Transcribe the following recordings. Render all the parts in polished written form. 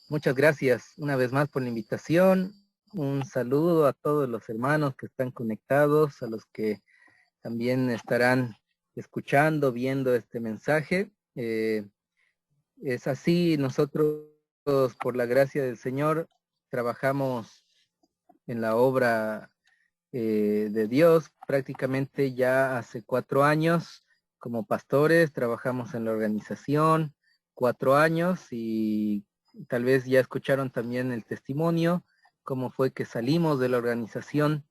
Muchas gracias una vez más por la invitación. Un saludo a todos los hermanos que están conectados, a los que también estarán escuchando, viendo este mensaje. Es así, nosotros por la gracia del Señor trabajamos en la obra de Dios prácticamente ya hace 4 años como pastores, trabajamos en la organización 4 años y tal vez ya escucharon también el testimonio, cómo fue que salimos de la organización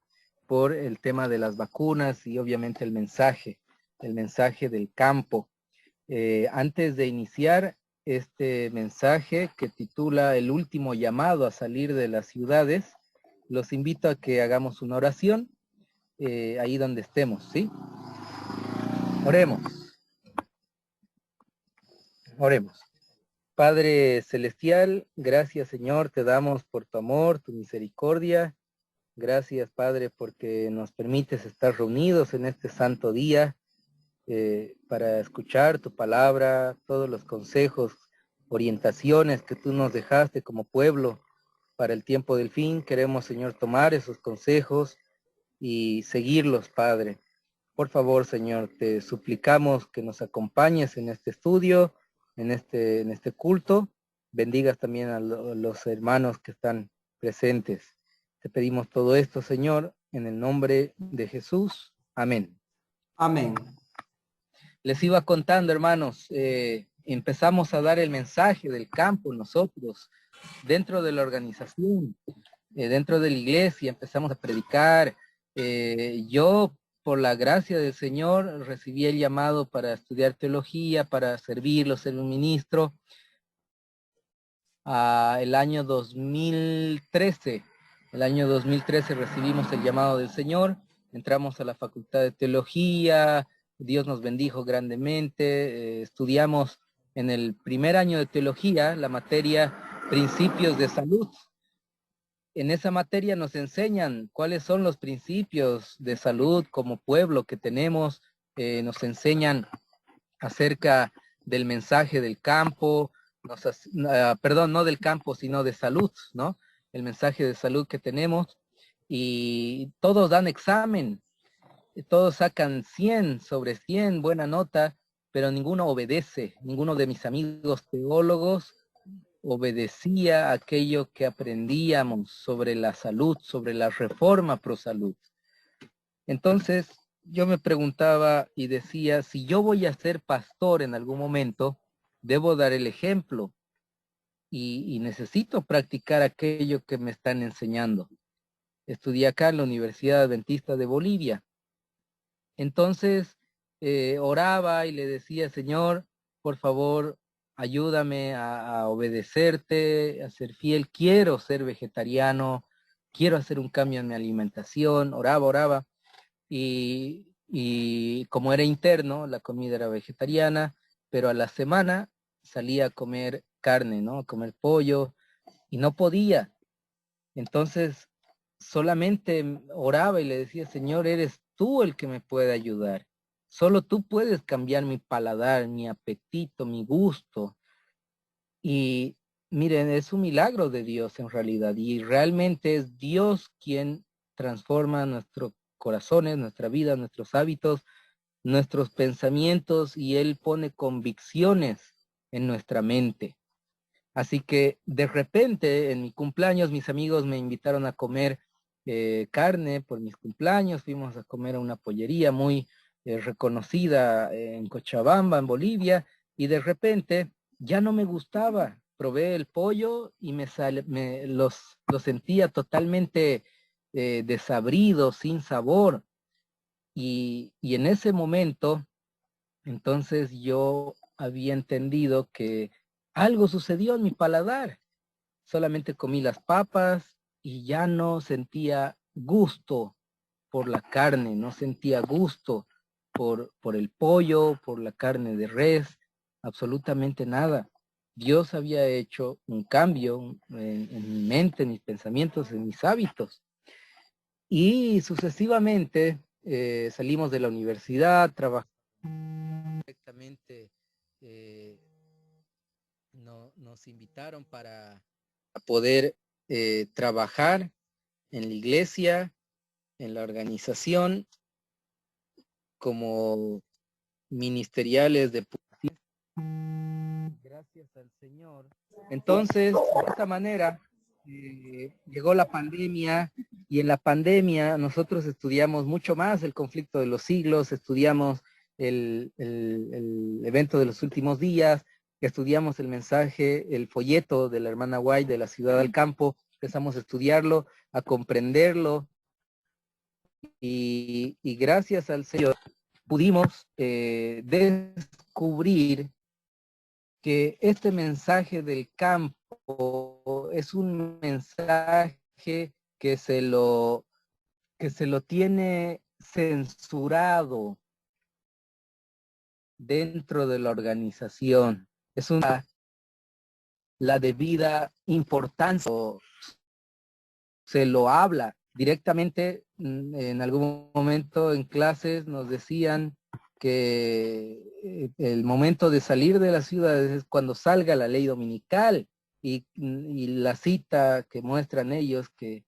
por el tema de las vacunas y obviamente el mensaje del campo. Antes de iniciar este mensaje que titula El último llamado a salir de las ciudades, los invito a que hagamos una oración ahí donde estemos, ¿sí? Oremos, oremos. Padre Celestial, gracias Señor, te damos por tu amor, tu misericordia. Gracias Padre porque nos permites estar reunidos en este santo día para escuchar tu palabra, todos los consejos, orientaciones que tú nos dejaste como pueblo para el tiempo del fin. Queremos Señor tomar esos consejos y seguirlos, Padre. Por favor, Señor, te suplicamos que nos acompañes en este estudio, en este culto. Bendigas también a los hermanos que están presentes. Te pedimos todo esto, Señor, en el nombre de Jesús. Amén. Amén. Les iba contando, hermanos, empezamos a dar el mensaje del campo nosotros, dentro de la organización, dentro de la iglesia, empezamos a predicar. Yo, por la gracia del Señor, recibí el llamado para estudiar teología, para servirlo, ser un ministro. El año 2013, recibimos el llamado del Señor, entramos a la Facultad de Teología, Dios nos bendijo grandemente, estudiamos en el primer año de teología la materia Principios de Salud. En esa materia nos enseñan cuáles son los principios de salud como pueblo que tenemos, nos enseñan acerca del mensaje del campo, perdón, no del campo, sino de salud, ¿no? El mensaje de salud que tenemos y todos dan examen, todos sacan 100 sobre 100, buena nota, pero ninguno obedece, ninguno de mis amigos teólogos obedecía aquello que aprendíamos sobre la salud, sobre la reforma pro salud. Entonces yo me preguntaba y decía, si yo voy a ser pastor en algún momento, debo dar el ejemplo y necesito practicar aquello que me están enseñando. Estudié acá en la Universidad Adventista de Bolivia. Entonces oraba y le decía, Señor, por favor, ayúdame a obedecerte, a ser fiel. Quiero ser vegetariano, quiero hacer un cambio en mi alimentación. Oraba. Y como era interno, la comida era vegetariana, pero a la semana salía a comer carne, ¿no? A comer pollo, y no podía. Entonces solamente oraba y le decía, Señor, eres tú el que me puede ayudar. Solo tú puedes cambiar mi paladar, mi apetito, mi gusto. Y miren, es un milagro de Dios en realidad. Y realmente es Dios quien transforma nuestros corazones, nuestra vida, nuestros hábitos, nuestros pensamientos, y Él pone convicciones en nuestra mente. Así que de repente en mi cumpleaños mis amigos me invitaron a comer carne por mis cumpleaños. Fuimos a comer a una pollería muy reconocida en Cochabamba, en Bolivia, y de repente ya no me gustaba. Probé el pollo y los sentía totalmente desabridos, sin sabor. Y en ese momento, entonces yo había entendido que algo sucedió en mi paladar. Solamente comí las papas y ya no sentía gusto por la carne, no sentía gusto por el pollo, por la carne de res, absolutamente nada. Dios había hecho un cambio en mi mente, en mis pensamientos, en mis hábitos. Y sucesivamente salimos de la universidad, trabajamos directamente nos invitaron para poder trabajar en la iglesia, en la organización, como ministeriales de policía. Gracias al Señor. Entonces, de esta manera, llegó la pandemia y en la pandemia nosotros estudiamos mucho más el conflicto de los siglos, estudiamos el evento de los últimos días, estudiamos el mensaje, el folleto de la hermana White de la ciudad del campo, empezamos a estudiarlo, a comprenderlo y gracias al Señor pudimos descubrir que este mensaje del campo es un mensaje que se lo, que se lo tiene censurado dentro de la organización. Es una la debida importancia, se lo habla directamente. En algún momento en clases nos decían que el momento de salir de las ciudades es cuando salga la ley dominical y la cita que muestran ellos que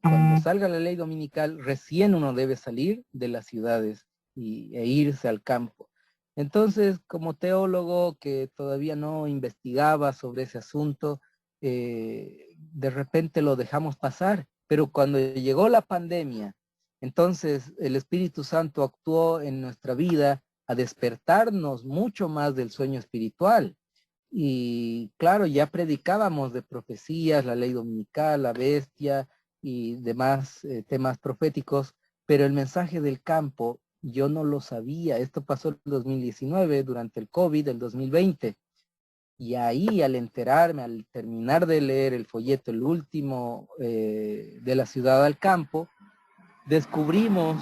cuando salga la ley dominical recién uno debe salir de las ciudades e irse al campo. Entonces, como teólogo que todavía no investigaba sobre ese asunto, de repente lo dejamos pasar, pero cuando llegó la pandemia, entonces el Espíritu Santo actuó en nuestra vida a despertarnos mucho más del sueño espiritual. Y claro, ya predicábamos de profecías, la ley dominical, la bestia y demás temas proféticos, pero el mensaje del campo yo no lo sabía. Esto pasó en el 2019, durante el COVID, el 2020. Y ahí al enterarme, al terminar de leer el folleto, el último de la ciudad al campo, descubrimos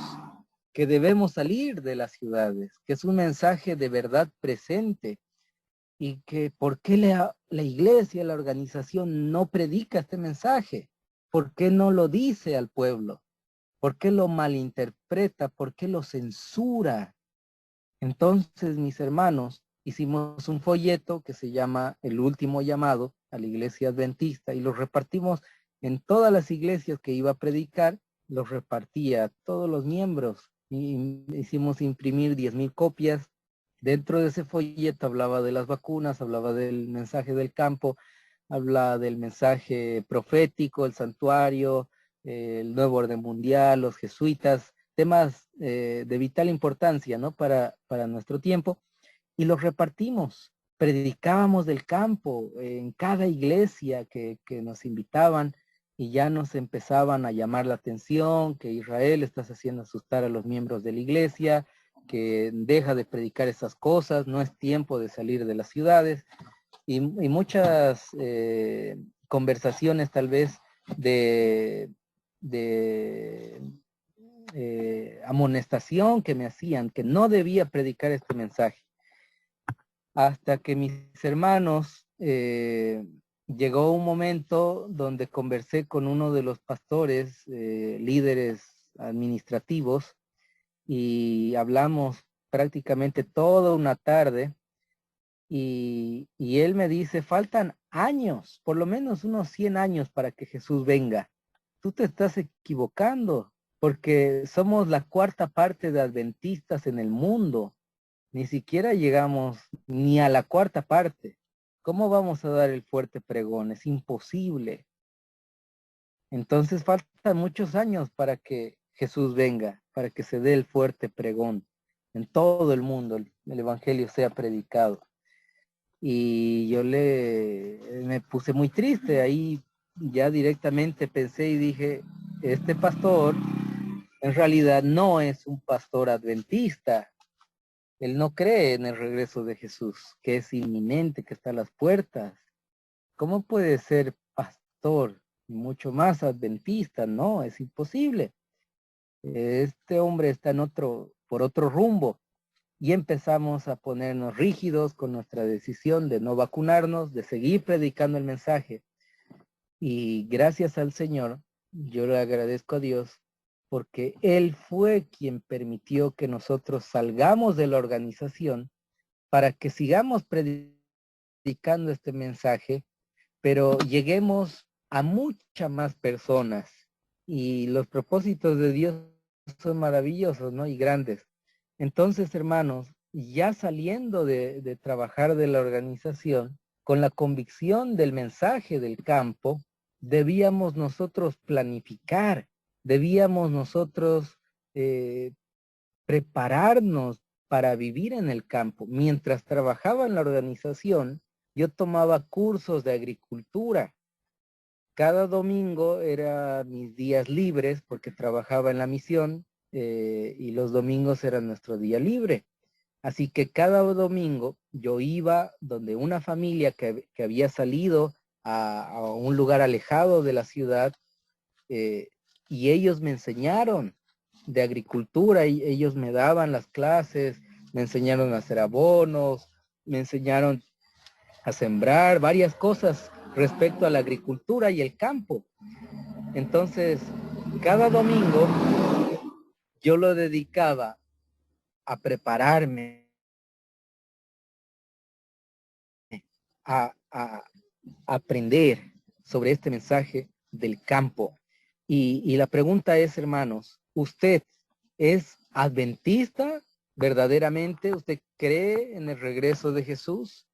que debemos salir de las ciudades, que es un mensaje de verdad presente y que por qué la iglesia, la organización no predica este mensaje, por qué no lo dice al pueblo, por qué lo malinterpreta, por qué lo censura. Entonces, mis hermanos, hicimos un folleto que se llama El último llamado a la iglesia adventista y lo repartimos en todas las iglesias que iba a predicar, los repartía a todos los miembros y hicimos imprimir 10,000 copias. Dentro de ese folleto hablaba de las vacunas, hablaba del mensaje del campo, habla del mensaje profético, el santuario, el nuevo orden mundial, los jesuitas, temas de vital importancia, ¿no? Para nuestro tiempo, y los repartimos. Predicábamos del campo en cada iglesia que nos invitaban y ya nos empezaban a llamar la atención, que Israel estás haciendo asustar a los miembros de la iglesia, que deja de predicar esas cosas, no es tiempo de salir de las ciudades, y muchas conversaciones tal vez de, de amonestación que me hacían, que no debía predicar este mensaje. Hasta que mis hermanos, llegó un momento donde conversé con uno de los pastores, líderes administrativos, y hablamos prácticamente toda una tarde, y él me dice, faltan años, por lo menos unos 100 años para que Jesús venga. Tú te estás equivocando, porque somos la cuarta parte de adventistas en el mundo. Ni siquiera llegamos ni a la cuarta parte. ¿Cómo vamos a dar el fuerte pregón? Es imposible. Entonces faltan muchos años para que Jesús venga, para que se dé el fuerte pregón. En todo el mundo el evangelio sea predicado. Y yo me puse muy triste. Ahí ya directamente pensé y dije, este pastor en realidad no es un pastor adventista. Él no cree en el regreso de Jesús, que es inminente, que está a las puertas. ¿Cómo puede ser pastor y mucho más adventista? No, es imposible. Este hombre está por otro rumbo. Y empezamos a ponernos rígidos con nuestra decisión de no vacunarnos, de seguir predicando el mensaje. Y gracias al Señor, yo le agradezco a Dios porque Él fue quien permitió que nosotros salgamos de la organización para que sigamos predicando predicando este mensaje, pero lleguemos a muchas más personas. Y los propósitos de Dios son maravillosos, ¿no? Y grandes. Entonces, hermanos, ya saliendo de trabajar de la organización, con la convicción del mensaje del campo, debíamos nosotros planificar, debíamos nosotros prepararnos para vivir en el campo. Mientras trabajaba en la organización, yo tomaba cursos de agricultura. Cada domingo era mis días libres porque trabajaba en la misión y los domingos era nuestro día libre. Así que cada domingo yo iba donde una familia que había salido a un lugar alejado de la ciudad y ellos me enseñaron de agricultura y ellos me daban las clases, me enseñaron a hacer abonos, me enseñaron a sembrar varias cosas respecto a la agricultura y el campo. Entonces, cada domingo yo lo dedicaba a prepararme, a aprender sobre este mensaje del campo. Y la pregunta es, hermanos, ¿usted es adventista verdaderamente? ¿Usted cree en el regreso de Jesús?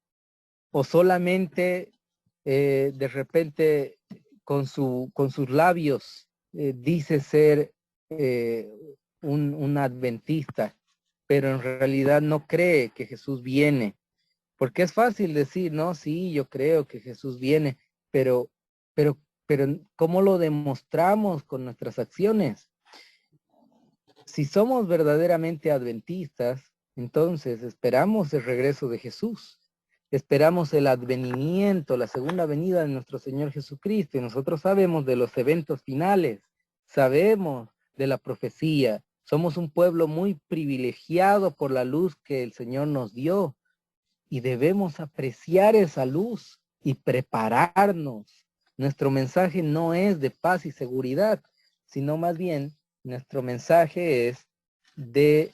¿O solamente de repente con sus labios dice ser un adventista, pero en realidad no cree que Jesús viene? Porque es fácil decir, no, sí, yo creo que Jesús viene, pero, pero, pero, ¿cómo lo demostramos con nuestras acciones? Si somos verdaderamente adventistas, entonces esperamos el regreso de Jesús. Esperamos el advenimiento, la segunda venida de nuestro Señor Jesucristo. Y nosotros sabemos de los eventos finales, sabemos de la profecía. Somos un pueblo muy privilegiado por la luz que el Señor nos dio. Y debemos apreciar esa luz y prepararnos. Nuestro mensaje no es de paz y seguridad, sino más bien nuestro mensaje es de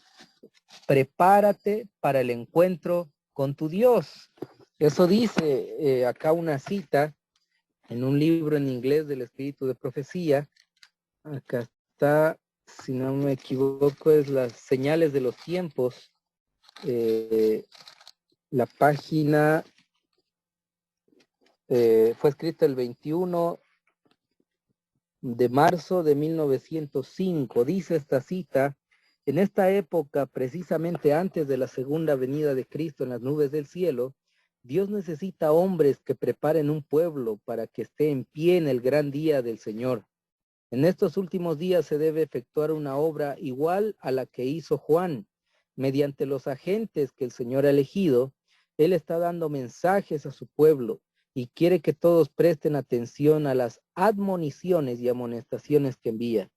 prepárate para el encuentro con tu Dios. Eso dice acá una cita en un libro en inglés del Espíritu de Profecía. Acá está, si no me equivoco, es las señales de los tiempos. La página fue escrita el 21 de marzo de 1905. Dice esta cita: en esta época, precisamente antes de la segunda venida de Cristo en las nubes del cielo, Dios necesita hombres que preparen un pueblo para que esté en pie en el gran día del Señor. En estos últimos días se debe efectuar una obra igual a la que hizo Juan. Mediante los agentes que el Señor ha elegido, Él está dando mensajes a su pueblo y quiere que todos presten atención a las admoniciones y amonestaciones que envía.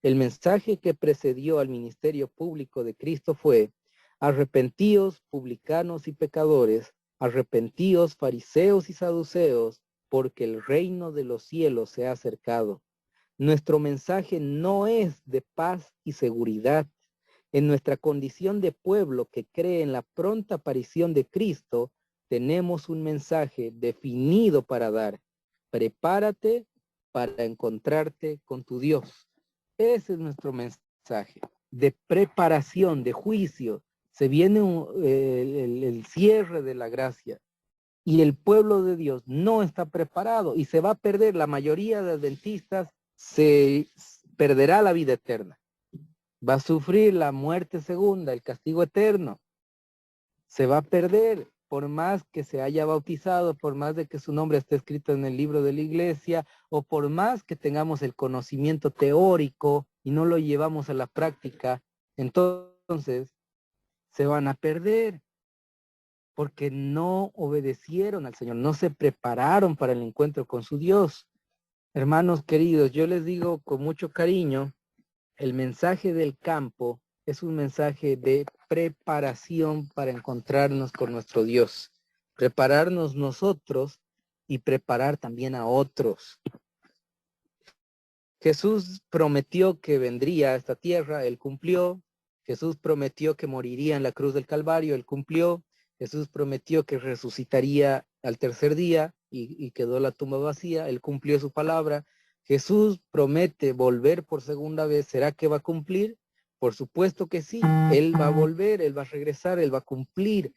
El mensaje que precedió al ministerio público de Cristo fue: arrepentíos, publicanos y pecadores, arrepentíos, fariseos y saduceos, porque el reino de los cielos se ha acercado. Nuestro mensaje no es de paz y seguridad. En nuestra condición de pueblo que cree en la pronta aparición de Cristo, tenemos un mensaje definido para dar. Prepárate para encontrarte con tu Dios. Ese es nuestro mensaje de preparación, de juicio. Se viene el cierre de la gracia y el pueblo de Dios no está preparado y se va a perder. La mayoría de adventistas se perderá la vida eterna. Va a sufrir la muerte segunda, el castigo eterno. Se va a perder por más que se haya bautizado, por más de que su nombre esté escrito en el libro de la iglesia, o por más que tengamos el conocimiento teórico y no lo llevamos a la práctica, entonces se van a perder porque no obedecieron al Señor, no se prepararon para el encuentro con su Dios. Hermanos queridos, yo les digo con mucho cariño, el mensaje del campo es un mensaje de preparación para encontrarnos con nuestro Dios. Prepararnos nosotros y preparar también a otros. Jesús prometió que vendría a esta tierra, Él cumplió. Jesús prometió que moriría en la cruz del Calvario, Él cumplió. Jesús prometió que resucitaría al tercer día y quedó la tumba vacía. Él cumplió su palabra. Jesús promete volver por segunda vez. ¿Será que va a cumplir? Por supuesto que sí. Él va a volver, Él va a regresar, Él va a cumplir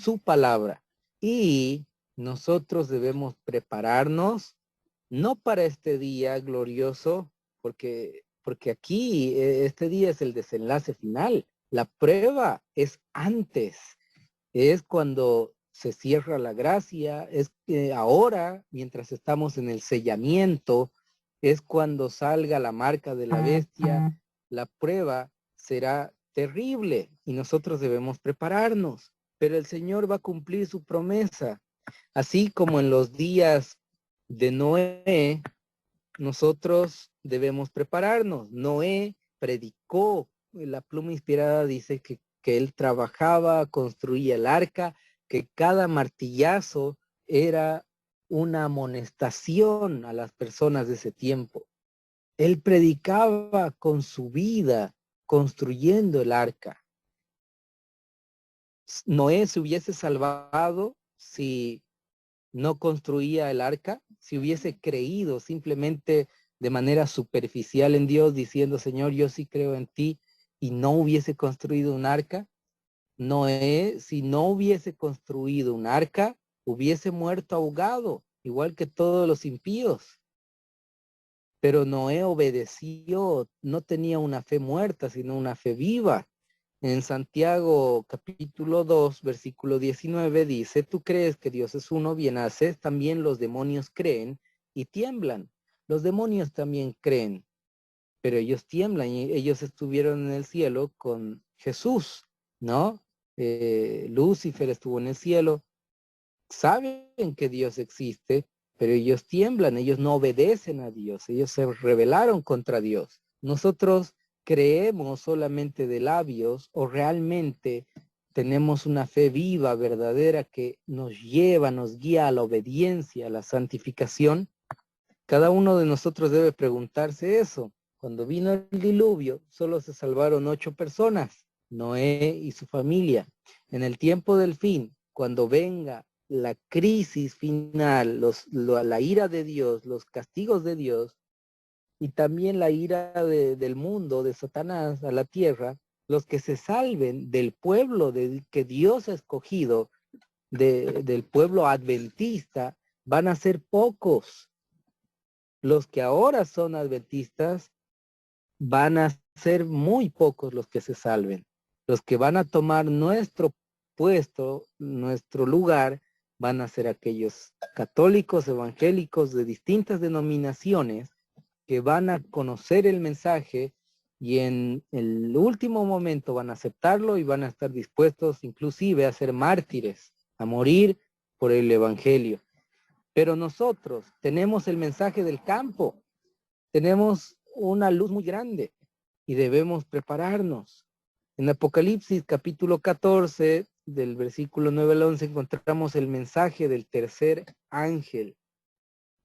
su palabra. Y nosotros debemos prepararnos, no para este día glorioso, porque aquí este día es el desenlace final. La prueba es antes, es cuando se cierra la gracia, es que ahora, mientras estamos en el sellamiento, es cuando salga la marca de la bestia. La prueba será terrible y nosotros debemos prepararnos, pero el Señor va a cumplir su promesa. Así como en los días de Noé, nosotros debemos prepararnos. Noé predicó, la pluma inspirada dice que él trabajaba, construía el arca, que cada martillazo era una amonestación a las personas de ese tiempo. Él predicaba con su vida, construyendo el arca. Noé se hubiese salvado si no construía el arca, si hubiese creído simplemente de manera superficial en Dios, diciendo, Señor, yo sí creo en ti, y no hubiese construido un arca. Noé, si no hubiese construido un arca, hubiese muerto ahogado, igual que todos los impíos. Pero Noé obedeció, no tenía una fe muerta, sino una fe viva. En Santiago capítulo 2, versículo 19 dice, tú crees que Dios es uno, bien haces, también los demonios creen y tiemblan. Los demonios también creen, pero ellos tiemblan y ellos estuvieron en el cielo con Jesús, ¿no? Lucifer estuvo en el cielo, saben que Dios existe, pero ellos tiemblan, ellos no obedecen a Dios, ellos se rebelaron contra Dios. Nosotros creemos solamente de labios o realmente tenemos una fe viva, verdadera, que nos lleva, nos guía a la obediencia, a la santificación. Cada uno de nosotros debe preguntarse eso. Cuando vino el diluvio, solo se salvaron 8 personas, Noé y su familia. En el tiempo del fin, cuando venga la crisis final, la ira de Dios, los castigos de Dios, y también la ira del mundo, de Satanás a la tierra, los que se salven del pueblo que Dios ha escogido, del pueblo adventista, van a ser pocos. Los que ahora son adventistas van a ser muy pocos los que se salven. Los que van a tomar nuestro puesto, nuestro lugar, van a ser aquellos católicos, evangélicos de distintas denominaciones que van a conocer el mensaje y en el último momento van a aceptarlo y van a estar dispuestos inclusive a ser mártires, a morir por el evangelio. Pero nosotros tenemos el mensaje del campo, tenemos una luz muy grande y debemos prepararnos. En Apocalipsis capítulo 14, del versículo 9 al 11, encontramos el mensaje del tercer ángel.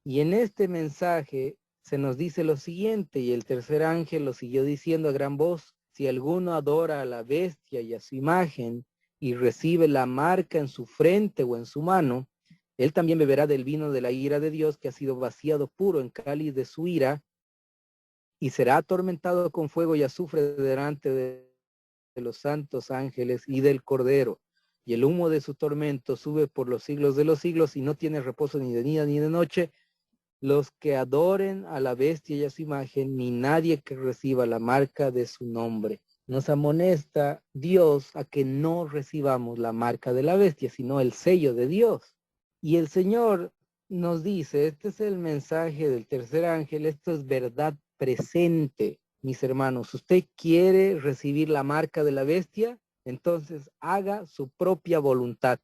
Y en este mensaje se nos dice lo siguiente, y el tercer ángel lo siguió diciendo a gran voz, si alguno adora a la bestia y a su imagen y recibe la marca en su frente o en su mano, él también beberá del vino de la ira de Dios que ha sido vaciado puro en cáliz de su ira y será atormentado con fuego y azufre delante de los santos ángeles y del Cordero. Y el humo de su tormento sube por los siglos de los siglos y no tiene reposo ni de día ni de noche. Los que adoren a la bestia y a su imagen, ni nadie que reciba la marca de su nombre. Nos amonesta Dios a que no recibamos la marca de la bestia, sino el sello de Dios. Y el Señor nos dice, este es el mensaje del tercer ángel, esto es verdad presente, mis hermanos. ¿Usted quiere recibir la marca de la bestia? Entonces haga su propia voluntad.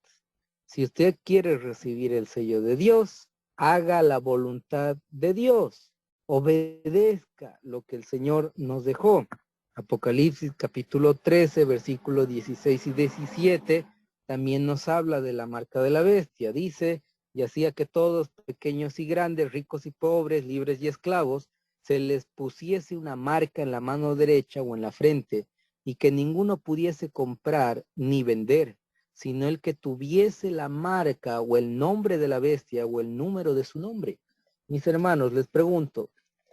Si usted quiere recibir el sello de Dios, haga la voluntad de Dios. Obedezca lo que el Señor nos dejó. Apocalipsis capítulo 13, versículos 16 y 17, también nos habla de la marca de la bestia. Dice, y hacía que todos, pequeños y grandes, ricos y pobres, libres y esclavos, se les pusiese una marca en la mano derecha o en la frente, y que ninguno pudiese comprar ni vender, sino el que tuviese la marca o el nombre de la bestia o el número de su nombre. Mis hermanos, les pregunto,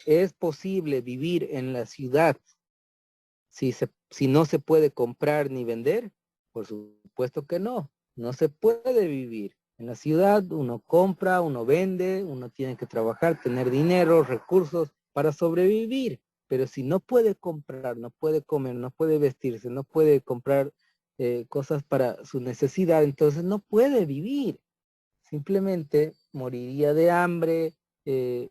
¿es posible vivir en la ciudad si no se puede comprar ni vender? Por supuesto que no, no se puede vivir. En la ciudad uno compra, uno vende, uno tiene que trabajar, tener dinero, recursos para sobrevivir. Pero si no puede comprar, no puede comer, no puede vestirse, no puede comprar cosas para su necesidad, entonces no puede vivir. Simplemente moriría de hambre. eh,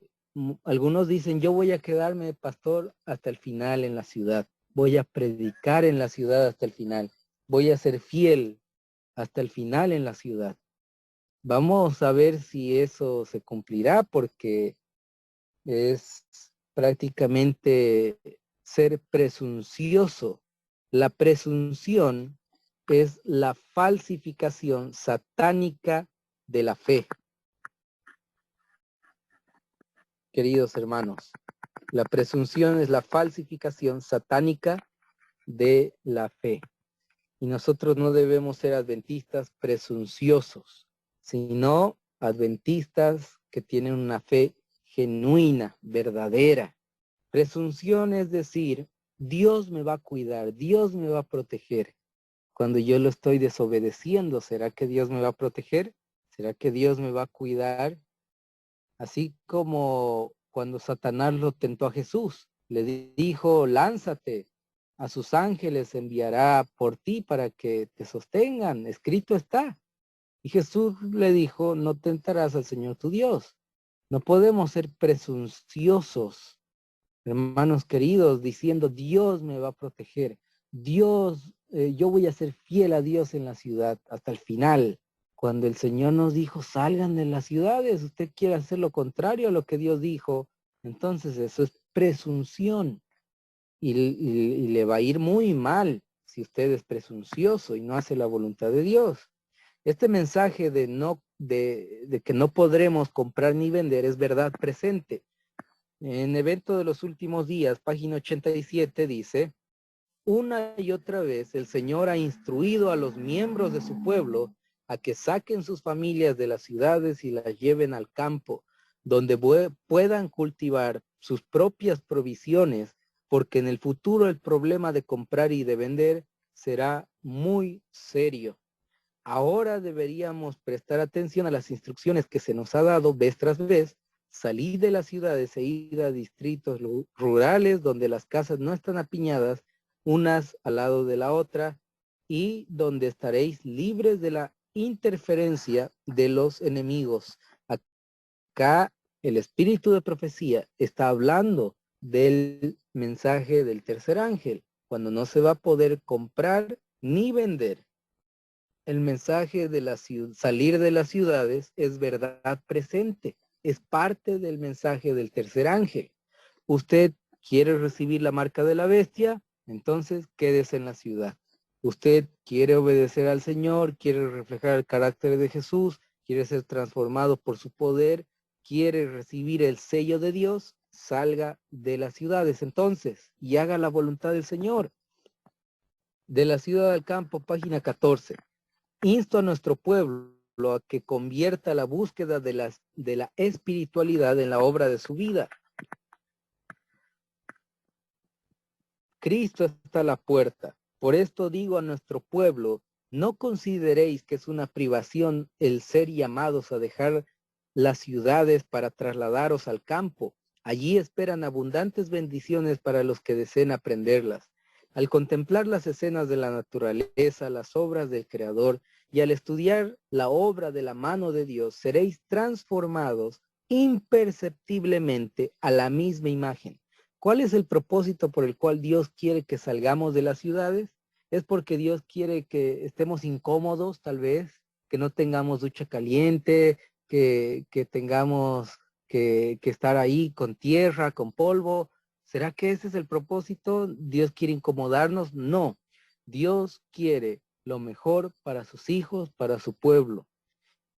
Algunos dicen, yo voy a quedarme pastor hasta el final en la ciudad. Voy a predicar en la ciudad hasta el final. Voy a ser fiel hasta el final en la ciudad. Vamos a ver si eso se cumplirá porque es prácticamente ser presuncioso. La presunción es la falsificación satánica de la fe, queridos hermanos. La presunción es la falsificación satánica de la fe. Y nosotros no debemos ser adventistas presunciosos, sino adventistas que tienen una fe genuina, verdadera. Presunción es decir, Dios me va a cuidar, Dios me va a proteger. Cuando yo lo estoy desobedeciendo, ¿será que Dios me va a proteger? ¿Será que Dios me va a cuidar? Así como cuando Satanás lo tentó a Jesús, le dijo, lánzate, a sus ángeles enviará por ti para que te sostengan, escrito está. Y Jesús le dijo, no tentarás al Señor tu Dios. No podemos ser presunciosos, hermanos queridos, diciendo, Dios me va a proteger. Dios, yo voy a ser fiel a Dios en la ciudad hasta el final. Cuando el Señor nos dijo, salgan de las ciudades, usted quiere hacer lo contrario a lo que Dios dijo, entonces eso es presunción y le va a ir muy mal si usted es presuncioso y no hace la voluntad de Dios. Este mensaje de que no podremos comprar ni vender es verdad presente. En Evento de los Últimos Días, página 87, dice, una y otra vez el Señor ha instruido a los miembros de su pueblo a que saquen sus familias de las ciudades y las lleven al campo, donde puedan cultivar sus propias provisiones, porque en el futuro el problema de comprar y de vender será muy serio. Ahora deberíamos prestar atención a las instrucciones que se nos ha dado vez tras vez, salir de las ciudades e ir a distritos rurales donde las casas no están apiñadas unas al lado de la otra y donde estaréis libres de la interferencia de los enemigos. Acá el espíritu de profecía está hablando del mensaje del tercer ángel, cuando no se va a poder comprar ni vender. El mensaje de salir de las ciudades es verdad presente, es parte del mensaje del tercer ángel. Usted quiere recibir la marca de la bestia, entonces quédese en la ciudad. Usted quiere obedecer al Señor, quiere reflejar el carácter de Jesús, quiere ser transformado por su poder, quiere recibir el sello de Dios, salga de las ciudades entonces y haga la voluntad del Señor. De la ciudad al campo, página 14. Insto a nuestro pueblo a que convierta la búsqueda de la espiritualidad en la obra de su vida. Cristo está a la puerta. Por esto digo a nuestro pueblo, no consideréis que es una privación el ser llamados a dejar las ciudades para trasladaros al campo. Allí esperan abundantes bendiciones para los que deseen aprenderlas. Al contemplar las escenas de la naturaleza, las obras del Creador, y al estudiar la obra de la mano de Dios, seréis transformados imperceptiblemente a la misma imagen. ¿Cuál es el propósito por el cual Dios quiere que salgamos de las ciudades? Es porque Dios quiere que estemos incómodos, tal vez, que no tengamos ducha caliente, que tengamos que estar ahí con tierra, con polvo. ¿Será que ese es el propósito? ¿Dios quiere incomodarnos? No. Dios quiere lo mejor para sus hijos, para su pueblo.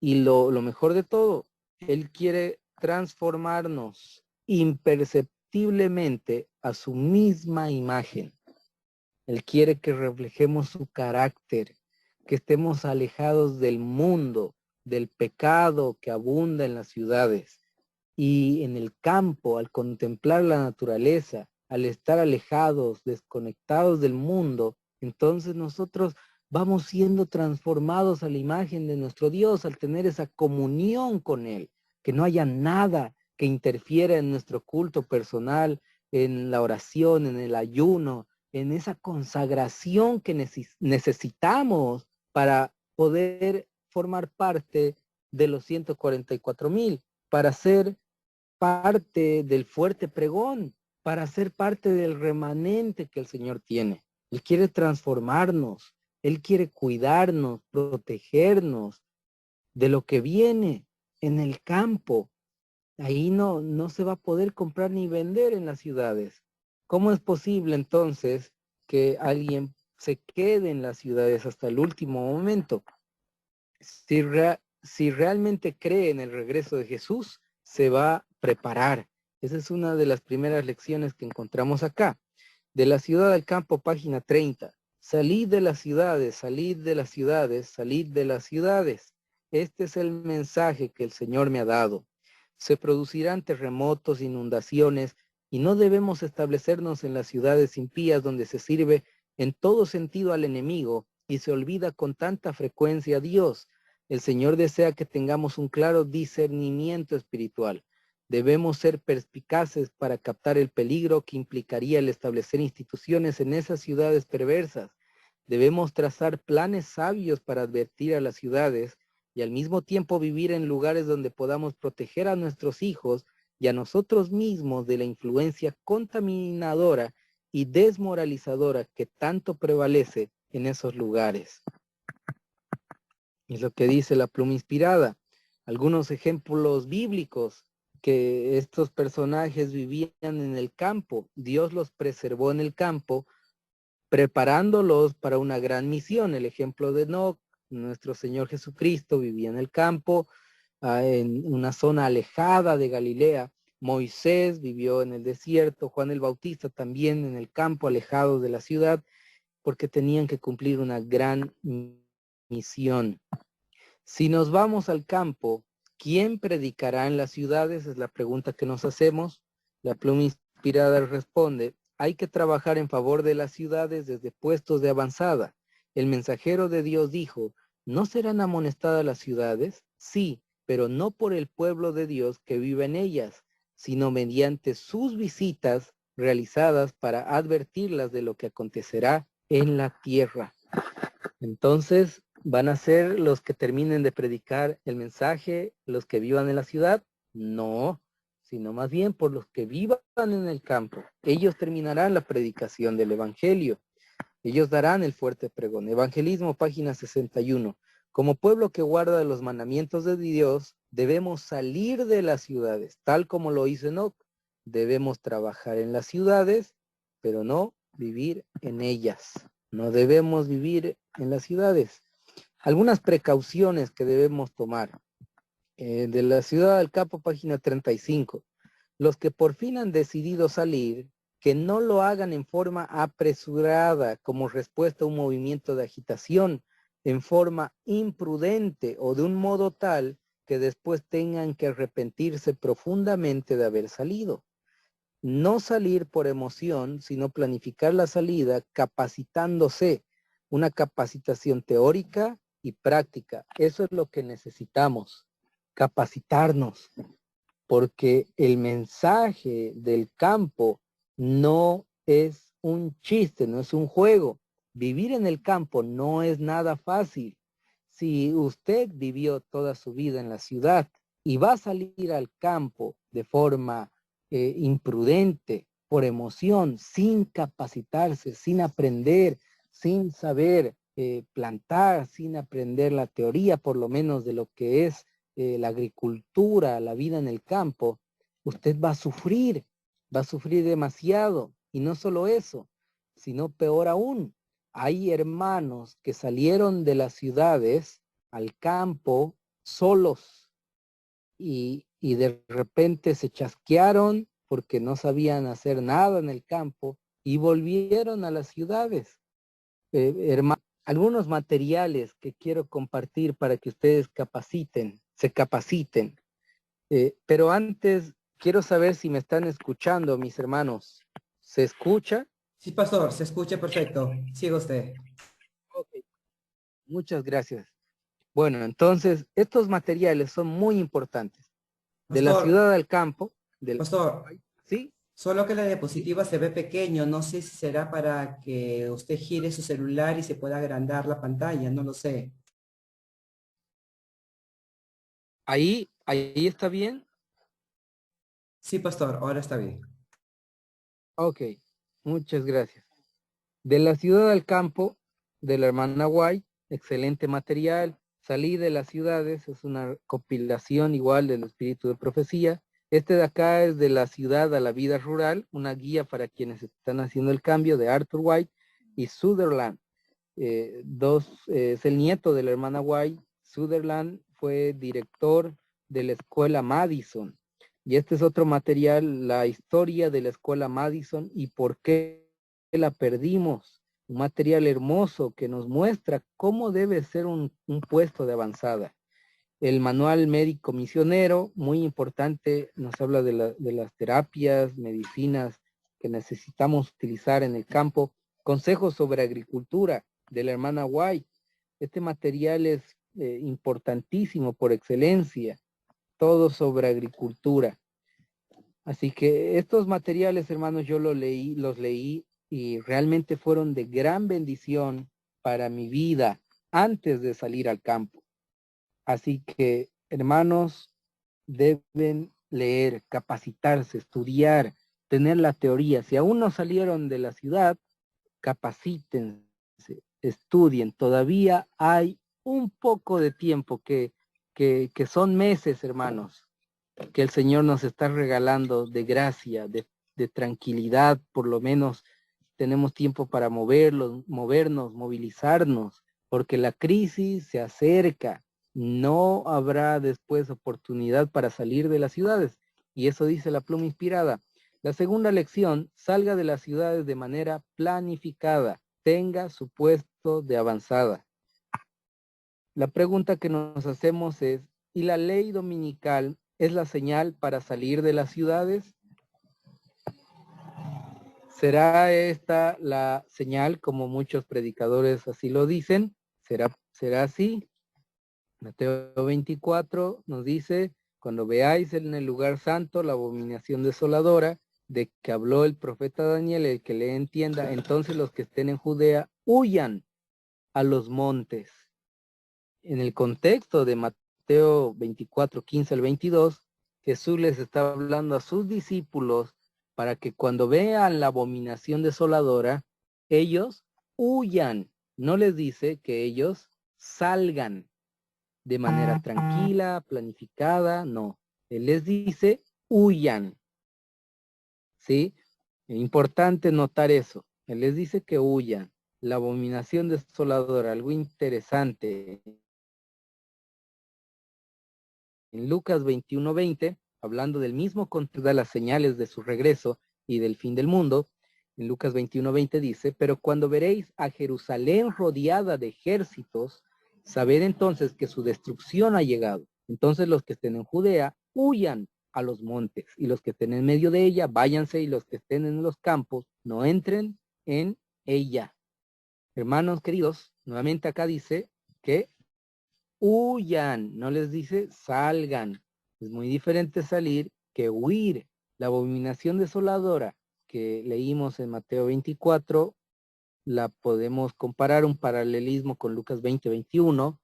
Y lo mejor de todo, Él quiere transformarnos imperceptiblemente a su misma imagen. Él quiere que reflejemos su carácter, que estemos alejados del mundo, del pecado que abunda en las ciudades. Y en el campo, al contemplar la naturaleza, al estar alejados, desconectados del mundo, entonces nosotros vamos siendo transformados a la imagen de nuestro Dios al tener esa comunión con Él, que no haya nada que interfiera en nuestro culto personal, en la oración, en el ayuno, en esa consagración que necesitamos para poder formar parte de los 144,000, para ser parte del fuerte pregón, para ser parte del remanente que el Señor tiene. Él quiere transformarnos, Él quiere cuidarnos, protegernos de lo que viene en el campo. Ahí no se va a poder comprar ni vender en las ciudades. ¿Cómo es posible entonces que alguien se quede en las ciudades hasta el último momento? Si realmente cree en el regreso de Jesús, se va a preparar. Esa es una de las primeras lecciones que encontramos acá. De la ciudad al campo, página 30. Salid de las ciudades, salid de las ciudades, salid de las ciudades. Este es el mensaje que el Señor me ha dado. Se producirán terremotos, inundaciones, y no debemos establecernos en las ciudades impías donde se sirve en todo sentido al enemigo y se olvida con tanta frecuencia a Dios. El Señor desea que tengamos un claro discernimiento espiritual. Debemos ser perspicaces para captar el peligro que implicaría el establecer instituciones en esas ciudades perversas. Debemos trazar planes sabios para advertir a las ciudades y al mismo tiempo vivir en lugares donde podamos proteger a nuestros hijos y a nosotros mismos de la influencia contaminadora y desmoralizadora que tanto prevalece en esos lugares. Es lo que dice la pluma inspirada. Algunos ejemplos bíblicos que estos personajes vivían en el campo. Dios los preservó en el campo, preparándolos para una gran misión. El ejemplo de Enoc, nuestro Señor Jesucristo, vivía en el campo, en una zona alejada de Galilea. Moisés vivió en el desierto, Juan el Bautista también en el campo, alejado de la ciudad, porque tenían que cumplir una gran misión. Si nos vamos al campo, ¿quién predicará en las ciudades? Es la pregunta que nos hacemos. La pluma inspirada responde, hay que trabajar en favor de las ciudades desde puestos de avanzada. El mensajero de Dios dijo, ¿no serán amonestadas las ciudades? Sí, pero no por el pueblo de Dios que vive en ellas, sino mediante sus visitas realizadas para advertirlas de lo que acontecerá en la tierra. Entonces, ¿van a ser los que terminen de predicar el mensaje, los que vivan en la ciudad? No, sino más bien por los que vivan en el campo. Ellos terminarán la predicación del evangelio. Ellos darán el fuerte pregón. Evangelismo, página 61. Como pueblo que guarda los mandamientos de Dios, debemos salir de las ciudades, tal como lo hizo Enoc. Debemos trabajar en las ciudades, pero no vivir en ellas. No debemos vivir en las ciudades. Algunas precauciones que debemos tomar. De la ciudad al campo, página 35. Los que por fin han decidido salir, que no lo hagan en forma apresurada como respuesta a un movimiento de agitación, en forma imprudente o de un modo tal que después tengan que arrepentirse profundamente de haber salido. No salir por emoción, sino planificar la salida capacitándose, una capacitación teórica y práctica. Eso es lo que necesitamos, capacitarnos, porque el mensaje del campo no es un chiste, no es un juego. Vivir en el campo no es nada fácil. Si usted vivió toda su vida en la ciudad y va a salir al campo de forma imprudente, por emoción, sin capacitarse, sin aprender, sin saber plantar, sin aprender la teoría, por lo menos de lo que es la agricultura, la vida en el campo, usted va a sufrir demasiado. Y no solo eso, sino peor aún, hay hermanos que salieron de las ciudades al campo solos y de repente se chasquearon porque no sabían hacer nada en el campo y volvieron a las ciudades. Hermanos algunos materiales que quiero compartir para que ustedes se capaciten. Pero antes quiero saber si me están escuchando, mis hermanos. ¿Se escucha? Sí, pastor, se escucha perfecto. Siga usted. Ok, muchas gracias. Bueno, entonces, estos materiales son muy importantes. De la Pastor, ciudad al campo, pastor, ¿sí? solo que la diapositiva se ve pequeño. No sé si será para que usted gire su celular y se pueda agrandar la pantalla. No lo sé. Ahí está bien. Sí, pastor, ahora está bien. Ok, muchas gracias. De la ciudad al campo, de la hermana White, excelente material. Salí de las ciudades, es una compilación igual del espíritu de profecía. Este de acá es de la ciudad a la vida rural, una guía para quienes están haciendo el cambio de Arthur White y Sutherland. Es el nieto de la hermana White. Sutherland fue director de la escuela Madison. Y este es otro material, la historia de la escuela Madison y por qué la perdimos. Un material hermoso que nos muestra cómo debe ser un puesto de avanzada. El manual médico misionero, muy importante, nos habla de las terapias, medicinas que necesitamos utilizar en el campo. Consejos sobre agricultura de la hermana White. Este material es importantísimo por excelencia, todo sobre agricultura. Así que estos materiales, hermanos, yo los leí y realmente fueron de gran bendición para mi vida antes de salir al campo. Así que, hermanos, deben leer, capacitarse, estudiar, tener la teoría. Si aún no salieron de la ciudad, capacítense, estudien. Todavía hay un poco de tiempo que son meses, hermanos, que el Señor nos está regalando de gracia, de tranquilidad, por lo menos tenemos tiempo para movernos, movilizarnos, porque la crisis se acerca, no habrá después oportunidad para salir de las ciudades, y eso dice la pluma inspirada. La segunda lección, salga de las ciudades de manera planificada, tenga su puesto de avanzada. La pregunta que nos hacemos es, ¿y la ley dominical es la señal para salir de las ciudades? ¿Será esta la señal, como muchos predicadores así lo dicen? ¿Será así? Mateo 24 nos dice, cuando veáis en el lugar santo la abominación desoladora de que habló el profeta Daniel, el que le entienda, entonces los que estén en Judea huyan a los montes. En el contexto de Mateo 24, 15 al 22, Jesús les está hablando a sus discípulos para que cuando vean la abominación desoladora, ellos huyan. No les dice que ellos salgan de manera tranquila, planificada, no. Él les dice huyan, ¿sí? Es importante notar eso. Él les dice que huyan. La abominación desoladora, algo interesante. En Lucas 21:20, hablando del mismo contexto, da las señales de su regreso y del fin del mundo. En Lucas 21:20 dice, pero cuando veréis a Jerusalén rodeada de ejércitos, sabed entonces que su destrucción ha llegado. Entonces los que estén en Judea, huyan a los montes, y los que estén en medio de ella, váyanse, y los que estén en los campos, no entren en ella. Hermanos queridos, nuevamente acá dice que huyan, no les dice salgan. Es muy diferente salir que huir. La abominación desoladora que leímos en Mateo 24, la podemos comparar un paralelismo con Lucas 20:21,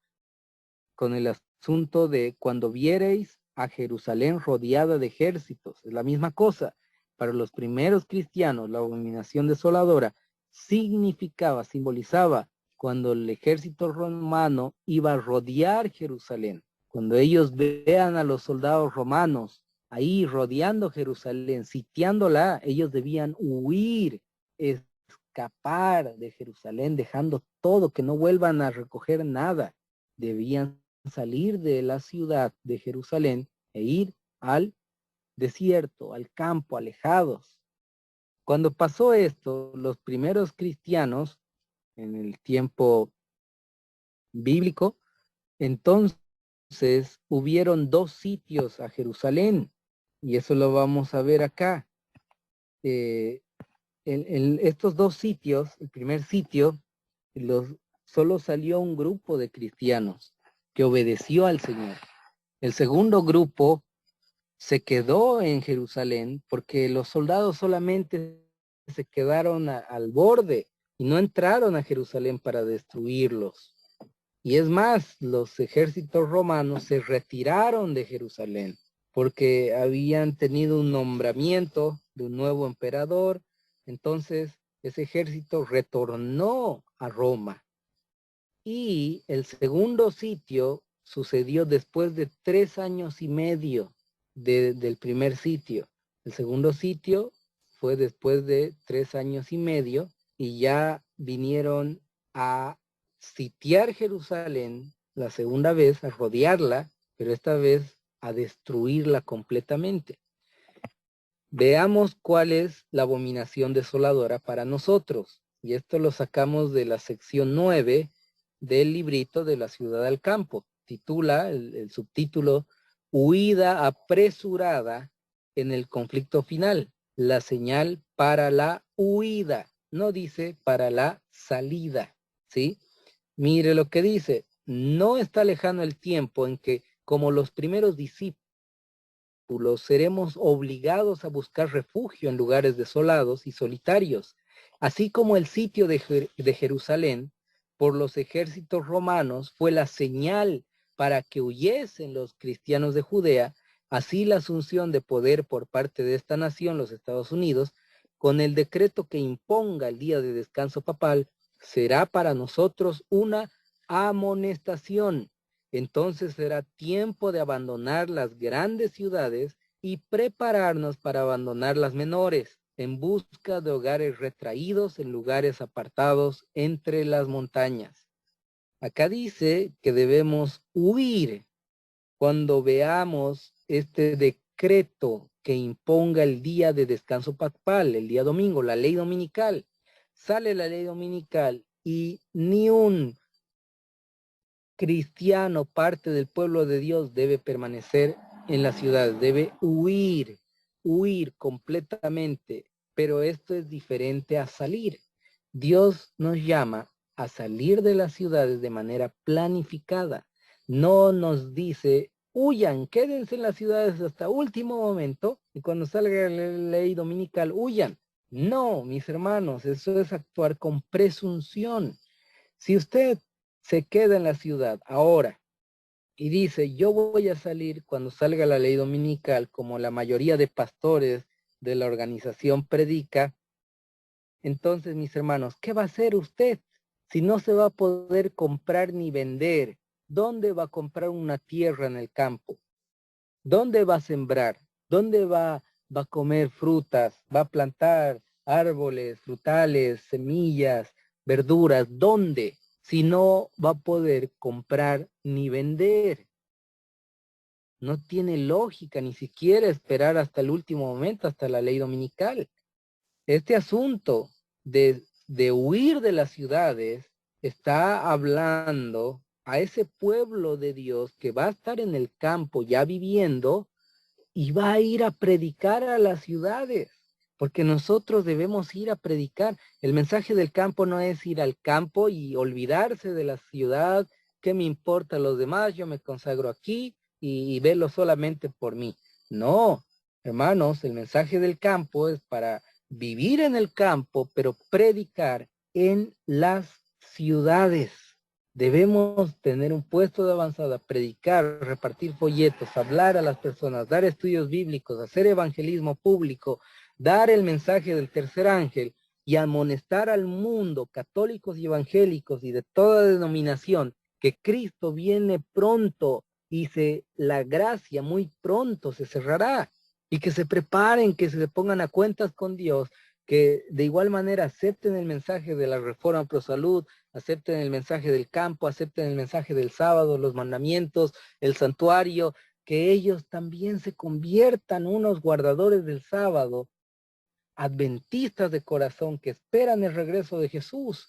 con el asunto de cuando viereis a Jerusalén rodeada de ejércitos. Es la misma cosa. Para los primeros cristianos, la abominación desoladora simbolizaba cuando el ejército romano iba a rodear Jerusalén. Cuando ellos vean a los soldados romanos ahí rodeando Jerusalén, sitiándola, ellos debían huir, escapar de Jerusalén, dejando todo, que no vuelvan a recoger nada. Debían salir de la ciudad de Jerusalén e ir al desierto, al campo, alejados. Cuando pasó esto, los primeros cristianos, en el tiempo bíblico, entonces hubieron 2 sitios a Jerusalén, y eso lo vamos a ver acá. Estos 2 sitios, el primer sitio, solo salió un grupo de cristianos que obedeció al Señor. El segundo grupo se quedó en Jerusalén porque los soldados solamente se quedaron al borde y no entraron a Jerusalén para destruirlos. Y es más, los ejércitos romanos se retiraron de Jerusalén porque habían tenido un nombramiento de un nuevo emperador. Entonces, ese ejército retornó a Roma. Y el segundo sitio sucedió después de 3 años y medio del primer sitio. El segundo sitio fue después de 3 años y medio y ya vinieron a sitiar Jerusalén la segunda vez, a rodearla, pero esta vez a destruirla completamente. Veamos cuál es la abominación desoladora para nosotros. Y esto lo sacamos de la sección 9 del librito de la ciudad al campo. Titula el subtítulo Huida apresurada en el conflicto final. La señal para la huida. No dice para la salida. ¿Sí? Mire lo que dice. No está lejano el tiempo en que, como los primeros discípulos, seremos obligados a buscar refugio en lugares desolados y solitarios, así como el sitio de Jerusalén por los ejércitos romanos fue la señal para que huyesen los cristianos de Judea. Así la asunción de poder por parte de esta nación, los Estados Unidos, con el decreto que imponga el día de descanso papal, será para nosotros una amonestación. Entonces será tiempo de abandonar las grandes ciudades y prepararnos para abandonar las menores, en busca de hogares retraídos en lugares apartados entre las montañas. Acá dice que debemos huir cuando veamos este decreto que imponga el día de descanso papal, el día domingo, la ley dominical. Sale la ley dominical y ni un cristiano, parte del pueblo de Dios, debe permanecer en la ciudad, debe huir completamente, pero esto es diferente a salir. Dios nos llama a salir de las ciudades de manera planificada. No nos dice, huyan, quédense en las ciudades hasta último momento y cuando salga la ley dominical, huyan. No, mis hermanos, eso es actuar con presunción. Si usted se queda en la ciudad ahora y dice, yo voy a salir cuando salga la ley dominical, como la mayoría de pastores de la organización predica, entonces, mis hermanos, ¿qué va a hacer usted si no se va a poder comprar ni vender? ¿Dónde va a comprar una tierra en el campo? ¿Dónde va a sembrar? ¿Dónde va a comer frutas? ¿Va a plantar árboles, frutales, semillas, verduras? ¿Dónde? Si no va a poder comprar ni vender. No tiene lógica ni siquiera esperar hasta el último momento, hasta la ley dominical. Este asunto de huir de las ciudades está hablando a ese pueblo de Dios que va a estar en el campo ya viviendo y va a ir a predicar a las ciudades, porque nosotros debemos ir a predicar. El mensaje del campo no es ir al campo y olvidarse de la ciudad. ¿Qué me importa a los demás? Yo me consagro aquí y velo solamente por mí. No, hermanos, el mensaje del campo es para vivir en el campo, pero predicar en las ciudades. Debemos tener un puesto de avanzada, predicar, repartir folletos, hablar a las personas, dar estudios bíblicos, hacer evangelismo público, dar el mensaje del tercer ángel y amonestar al mundo, católicos y evangélicos y de toda denominación, que Cristo viene pronto y la gracia muy pronto se cerrará. Y que se preparen, que se pongan a cuentas con Dios, que de igual manera acepten el mensaje de la reforma pro salud, acepten el mensaje del campo, acepten el mensaje del sábado, los mandamientos, el santuario, que ellos también se conviertan unos guardadores del sábado, adventistas de corazón que esperan el regreso de Jesús.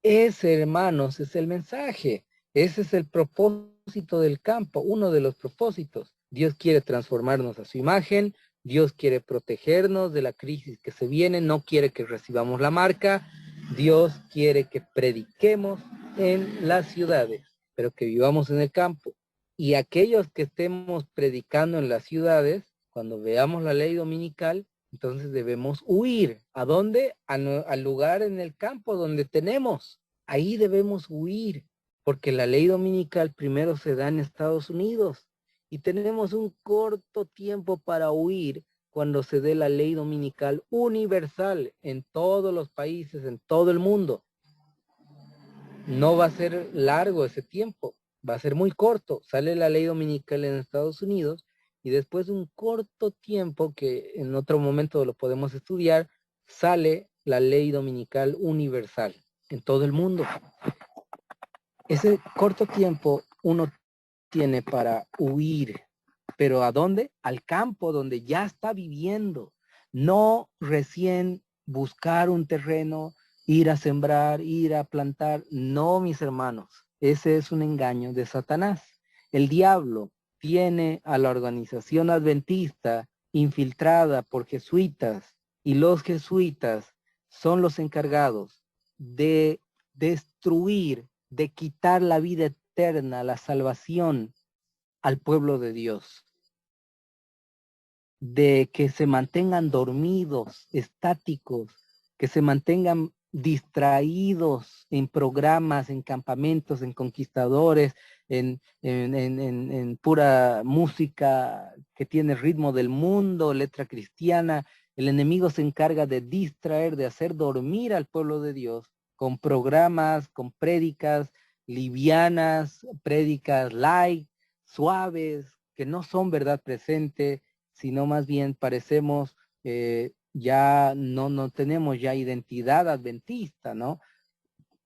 Ese, hermanos, es el mensaje. Ese es el propósito del campo, uno de los propósitos. Dios quiere transformarnos a su imagen, Dios quiere protegernos de la crisis que se viene, no quiere que recibamos la marca, Dios quiere que prediquemos en las ciudades, pero que vivamos en el campo. Y aquellos que estemos predicando en las ciudades, cuando veamos la ley dominical, entonces debemos huir. ¿A dónde? Al lugar en el campo donde tenemos. Ahí debemos huir, porque la ley dominical primero se da en Estados Unidos y tenemos un corto tiempo para huir cuando se dé la ley dominical universal en todos los países, en todo el mundo. No va a ser largo ese tiempo, va a ser muy corto. Sale la ley dominical en Estados Unidos y después de un corto tiempo, que en otro momento lo podemos estudiar, sale la ley dominical universal en todo el mundo. Ese corto tiempo uno tiene para huir, pero ¿a dónde? Al campo donde ya está viviendo, no recién buscar un terreno, ir a sembrar, ir a plantar. No, mis hermanos, ese es un engaño de Satanás. El diablo tiene a la organización adventista infiltrada por jesuitas, y los jesuitas son los encargados de destruir, de quitar la vida eterna, la salvación al pueblo de Dios, de que se mantengan dormidos, estáticos, que se mantengan distraídos en programas, en campamentos, en conquistadores, en pura música que tiene ritmo del mundo, letra cristiana. El enemigo se encarga de distraer, de hacer dormir al pueblo de Dios con programas, con prédicas livianas, prédicas light, suaves, que no son verdad presente, sino más bien parecemos ya no tenemos ya identidad adventista, ¿no?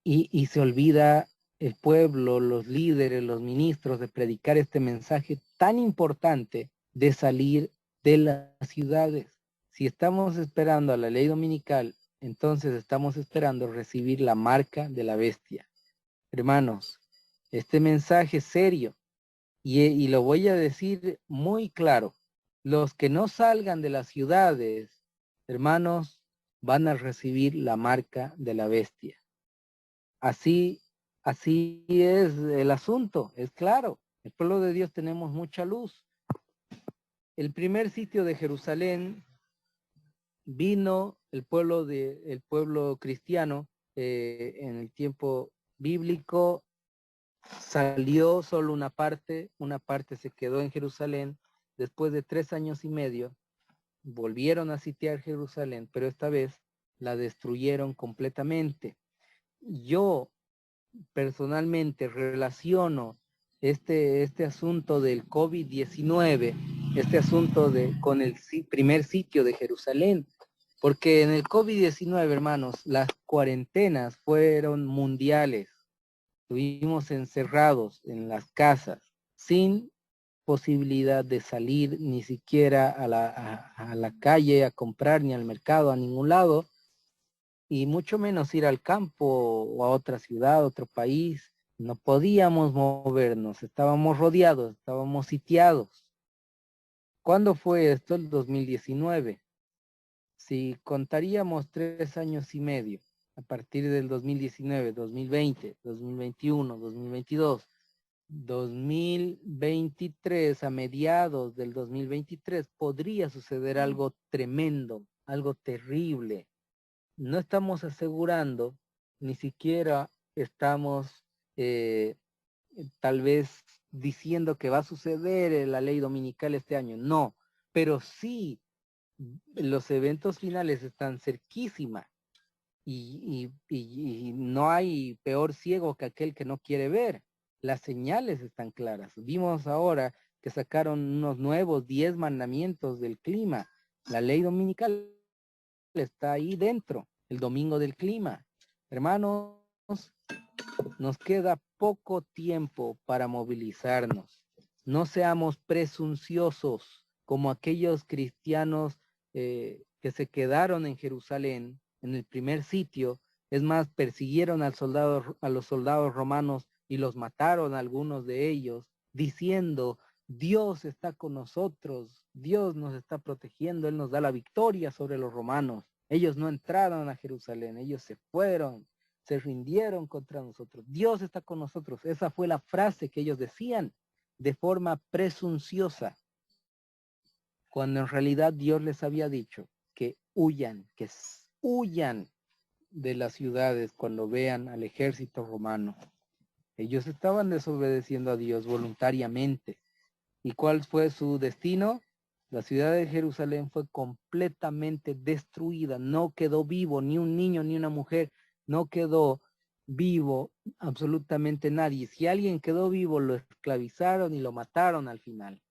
Y se olvida el pueblo, los líderes, los ministros de predicar este mensaje tan importante de salir de las ciudades. Si estamos esperando a la ley dominical, entonces estamos esperando recibir la marca de la bestia. Hermanos, este mensaje es serio y lo voy a decir muy claro. Los que no salgan de las ciudades, hermanos, van a recibir la marca de la bestia. Así, así es el asunto, es claro. El pueblo de Dios tenemos mucha luz. El primer sitio de Jerusalén vino el pueblo cristiano en el tiempo bíblico. Salió solo una parte se quedó en Jerusalén. Después de 3 años y medio, volvieron a sitiar Jerusalén, pero esta vez la destruyeron completamente. Yo personalmente relaciono este asunto del COVID-19, este asunto con el primer sitio de Jerusalén, porque en el COVID-19, hermanos, las cuarentenas fueron mundiales. Estuvimos encerrados en las casas sin posibilidad de salir ni siquiera a la calle a comprar, ni al mercado, a ningún lado, y mucho menos ir al campo o a otra ciudad, otro país. No podíamos movernos, estábamos rodeados, estábamos sitiados. ¿Cuándo fue esto? El 2019. Si contaríamos 3 años y medio, a partir del 2019, 2020, 2021, 2022, 2023, a mediados del 2023, podría suceder algo tremendo, algo terrible. No estamos asegurando, ni siquiera estamos tal vez diciendo que va a suceder la ley dominical este año, no, pero sí los eventos finales están cerquísima y no hay peor ciego que aquel que no quiere ver. Las señales están claras. Vimos ahora que sacaron unos nuevos 10 mandamientos del clima. La ley dominical está ahí dentro, el domingo del clima. Hermanos, nos queda poco tiempo para movilizarnos. No seamos presunciosos como aquellos cristianos que se quedaron en Jerusalén, en el primer sitio. Es más, persiguieron a los soldados romanos y los mataron algunos de ellos, diciendo, Dios está con nosotros, Dios nos está protegiendo, Él nos da la victoria sobre los romanos. Ellos no entraron a Jerusalén, ellos se fueron, se rindieron contra nosotros. Dios está con nosotros. Esa fue la frase que ellos decían de forma presunciosa, cuando en realidad Dios les había dicho que huyan de las ciudades cuando vean al ejército romano. Ellos estaban desobedeciendo a Dios voluntariamente. ¿Y cuál fue su destino? La ciudad de Jerusalén fue completamente destruida. No quedó vivo ni un niño ni una mujer. No quedó vivo absolutamente nadie. Si alguien quedó vivo, lo esclavizaron y lo mataron al final.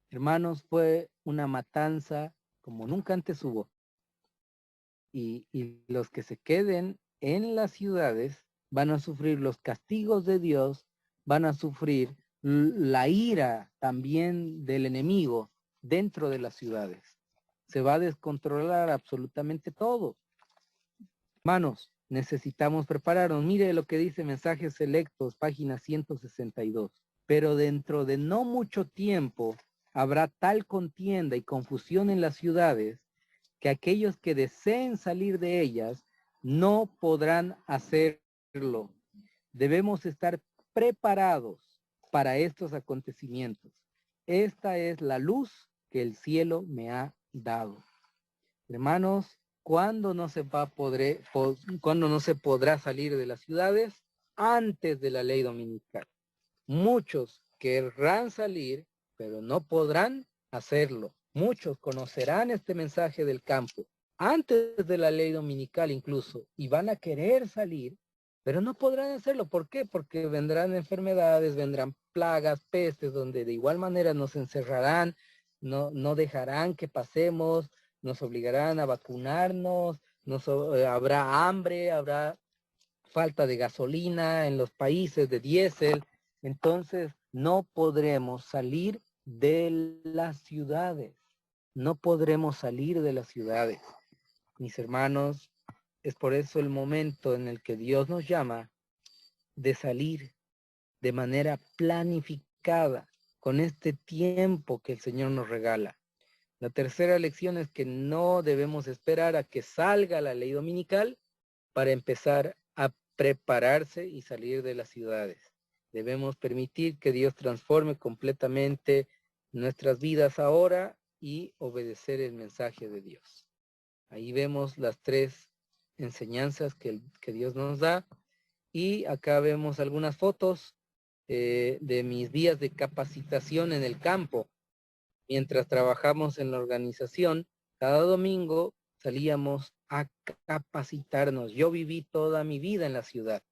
Hermanos, fue una matanza como nunca antes hubo. Y los que se queden en las ciudades van a sufrir los castigos de Dios, van a sufrir la ira también del enemigo dentro de las ciudades. Se va a descontrolar absolutamente todo. Hermanos, necesitamos prepararnos. Mire lo que dice Mensajes Selectos, página 162. Pero dentro de no mucho tiempo habrá tal contienda y confusión en las ciudades que aquellos que deseen salir de ellas no podrán hacerlo. Debemos estar preparados para estos acontecimientos. Esta es la luz que el cielo me ha dado. Hermanos, ¿cuándo no se podrá salir de las ciudades? Antes de la ley dominical. Muchos querrán salir, pero no podrán hacerlo. Muchos conocerán este mensaje del campo antes de la ley dominical incluso, y van a querer salir, pero no podrán hacerlo. ¿Por qué? Porque vendrán enfermedades, vendrán plagas, pestes, donde de igual manera nos encerrarán, no dejarán que pasemos, nos obligarán a vacunarnos, habrá hambre, habrá falta de gasolina en los países, de diésel. Entonces no podremos salir de las ciudades. No podremos salir de las ciudades. Mis hermanos, es por eso el momento en el que Dios nos llama de salir de manera planificada con este tiempo que el Señor nos regala. La tercera lección es que no debemos esperar a que salga la ley dominical para empezar a prepararse y salir de las ciudades. Debemos permitir que Dios transforme completamente nuestras vidas ahora y obedecer el mensaje de Dios. Ahí vemos las tres enseñanzas que Dios nos da. Y acá vemos algunas fotos de mis días de capacitación en el campo. Mientras trabajamos en la organización, cada domingo salíamos a capacitarnos. Yo viví toda mi vida en la ciudad.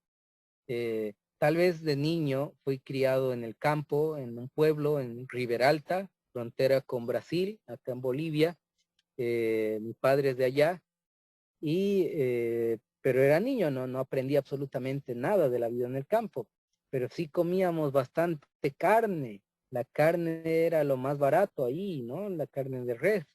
Tal vez de niño fui criado en el campo, en un pueblo, en Riberalta, frontera con Brasil, acá en Bolivia. Mi padre es de allá, pero era niño, no aprendí absolutamente nada de la vida en el campo, pero sí comíamos bastante carne. La carne era lo más barato ahí, ¿no? La carne de res.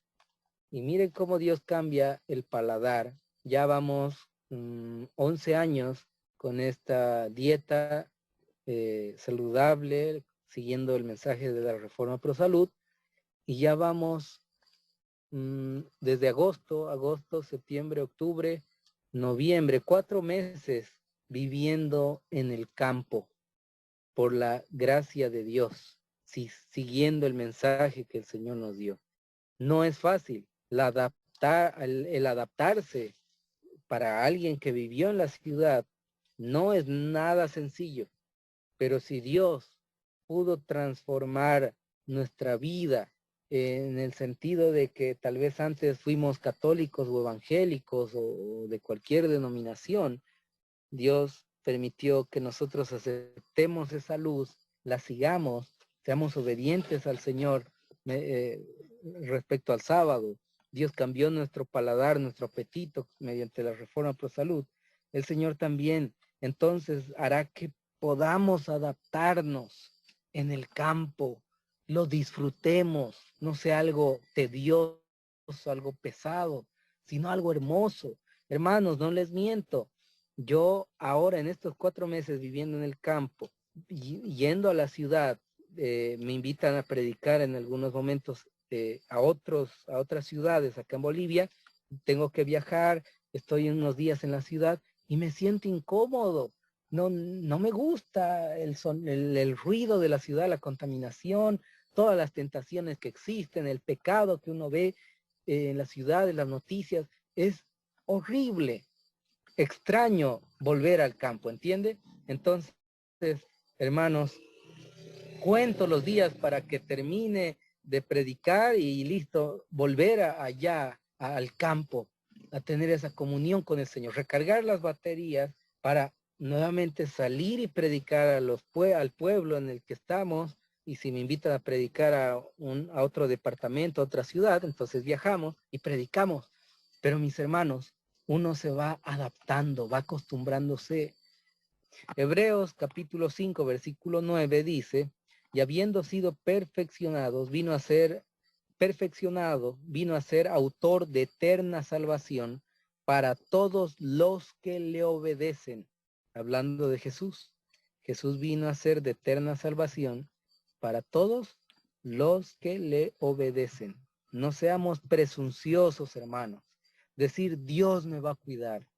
Y miren cómo Dios cambia el paladar. Ya vamos 11 años con esta dieta saludable, siguiendo el mensaje de la Reforma Pro Salud, y ya vamos desde agosto, septiembre, octubre, noviembre, 4 meses viviendo en el campo por la gracia de Dios, siguiendo el mensaje que el Señor nos dio. No es fácil. El adaptarse para alguien que vivió en la ciudad no es nada sencillo, pero si Dios pudo transformar nuestra vida en el sentido de que tal vez antes fuimos católicos o evangélicos o de cualquier denominación, Dios permitió que nosotros aceptemos esa luz, la sigamos, seamos obedientes al Señor respecto al sábado. Dios cambió nuestro paladar, nuestro apetito mediante la Reforma Pro Salud. El Señor también entonces hará que podamos adaptarnos en el campo, lo disfrutemos, no sea algo tedioso, algo pesado, sino algo hermoso. Hermanos, no les miento, yo ahora en estos 4 meses viviendo en el campo, yendo a la ciudad, me invitan a predicar en algunos momentos a otras ciudades acá en Bolivia, tengo que viajar, estoy unos días en la ciudad y me siento incómodo. No me gusta el ruido de la ciudad, la contaminación, todas las tentaciones que existen, el pecado que uno ve en la ciudad, en las noticias. Es horrible, extraño volver al campo, ¿entiende? Entonces, hermanos, cuento los días para que termine de predicar y listo, volver allá, al campo, a tener esa comunión con el Señor, recargar las baterías para nuevamente salir y predicar al pueblo en el que estamos. Y si me invitan a predicar a otro departamento, a otra ciudad, entonces viajamos y predicamos. Pero mis hermanos, uno se va adaptando, va acostumbrándose. Hebreos capítulo 5, versículo 9 dice, y habiendo sido perfeccionado, vino a ser autor de eterna salvación para todos los que le obedecen. Hablando de Jesús. Jesús vino a ser de eterna salvación para todos los que le obedecen. No seamos presunciosos, hermanos. Decir, Dios me va a cuidar.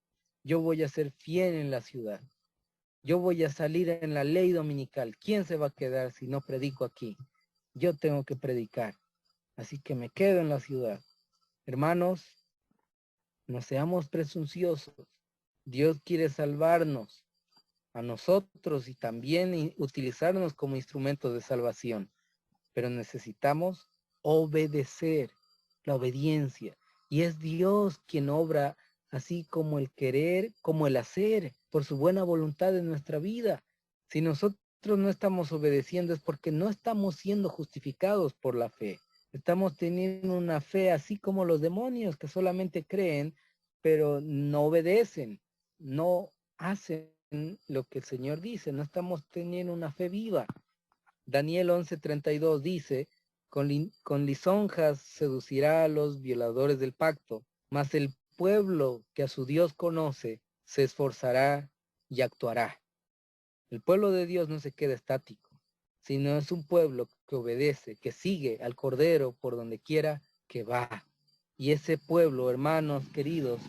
Yo voy a ser fiel en la ciudad. Yo voy a salir en la ley dominical. ¿Quién se va a quedar si no predico aquí? Yo tengo que predicar. Así que me quedo en la ciudad. Hermanos, no seamos presunciosos. Dios quiere salvarnos a nosotros y también utilizarnos como instrumentos de salvación. Pero necesitamos obedecer, la obediencia. Y es Dios quien obra así como el querer, como el hacer, por su buena voluntad en nuestra vida. Si nosotros no estamos obedeciendo es porque no estamos siendo justificados por la fe. Estamos teniendo una fe así como los demonios que solamente creen, pero no obedecen, no hacen lo que el Señor dice. No estamos teniendo una fe viva. Daniel 11:32 dice, con lisonjas seducirá a los violadores del pacto, mas el pueblo que a su Dios conoce se esforzará y actuará. El pueblo de Dios no se queda estático, sino es un pueblo que obedece, que sigue al Cordero por donde quiera que va. Y ese pueblo, hermanos queridos,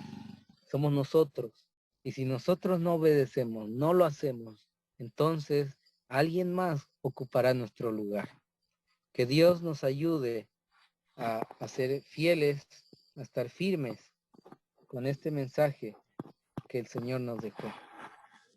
somos nosotros. Y si nosotros no obedecemos, no lo hacemos, entonces alguien más ocupará nuestro lugar. Que Dios nos ayude a ser fieles, a estar firmes con este mensaje que el Señor nos dejó.